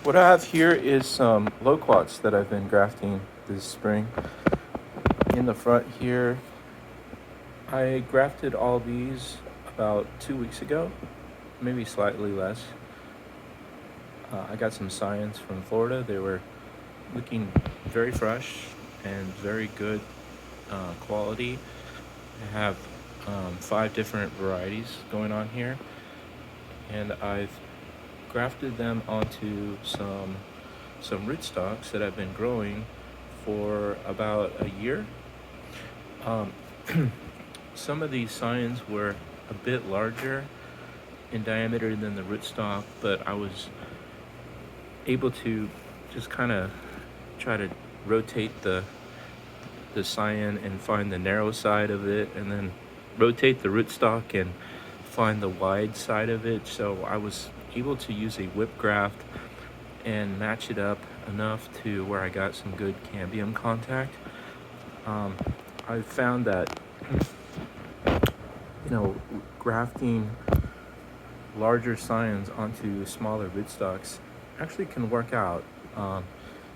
What I have here is some loquats that I've been grafting this spring. In the front here, I grafted all these about 2 weeks ago, maybe slightly less. I got some scions from Florida. They were looking very fresh and very good quality. I have 5 different varieties going on here, and I've grafted them onto some rootstocks that I've been growing for about a year. Some of these scions were a bit larger in diameter than the rootstock, but I was able to just kind of try to rotate the scion and find the narrow side of it, and then rotate the rootstock and find the wide side of it. So I was able to use a whip graft and match it up enough to where I got some good cambium contact. I found that grafting larger scions onto smaller rootstocks actually can work out.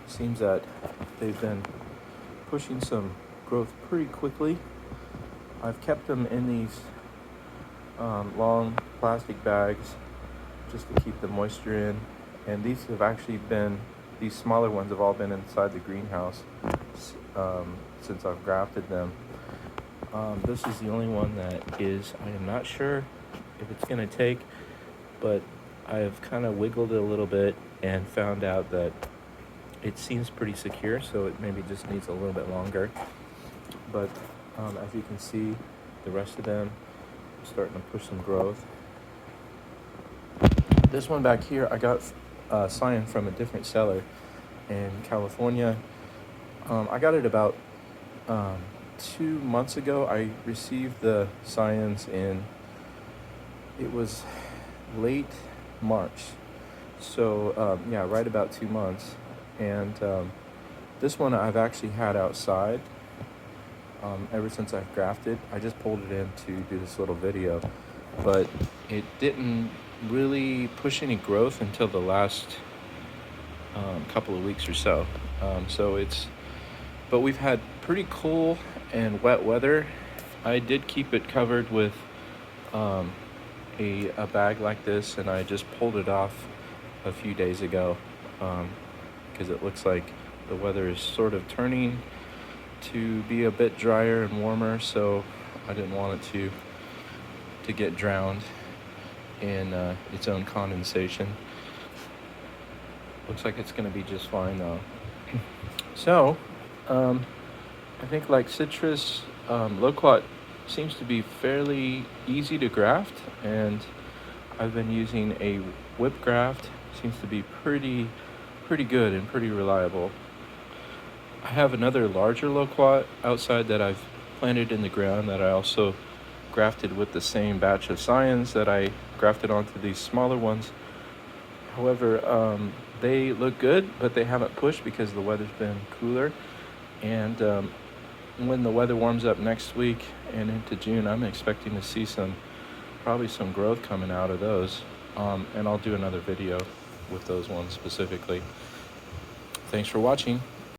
Seems that they've been pushing some growth pretty quickly. I've kept them in these long plastic bags just to keep the moisture in, and these smaller ones have all been inside the greenhouse since I've grafted them. This is the only one that I am not sure if it's going to take, but I've kind of wiggled it a little bit and found out that it seems pretty secure, so it maybe just needs a little bit longer. But as you can see, the rest of them are starting to push some growth. This one back here, I got scion from a different seller in California. I got it about 2 months ago. I received the scions it was late March. So right about 2 months. And this one I've actually had outside ever since I've grafted. I just pulled it in to do this little video, but it didn't really push any growth until the last couple of weeks or so. But we've had pretty cool and wet weather. I did keep it covered with a bag like this, and I just pulled it off a few days ago because it looks like the weather is sort of turning to be a bit drier and warmer, so I didn't want it to get drowned in its own condensation. Looks like it's going to be just fine though. So I think like citrus, loquat seems to be fairly easy to graft, and I've been using a whip graft. Seems to be pretty good and pretty reliable. I have another larger loquat outside that I've planted in the ground that I also grafted with the same batch of scions that I grafted onto these smaller ones. However, they look good, but they haven't pushed because the weather's been cooler. And when the weather warms up next week and into June, I'm expecting to see probably some growth coming out of those. And I'll do another video with those ones specifically. Thanks for watching.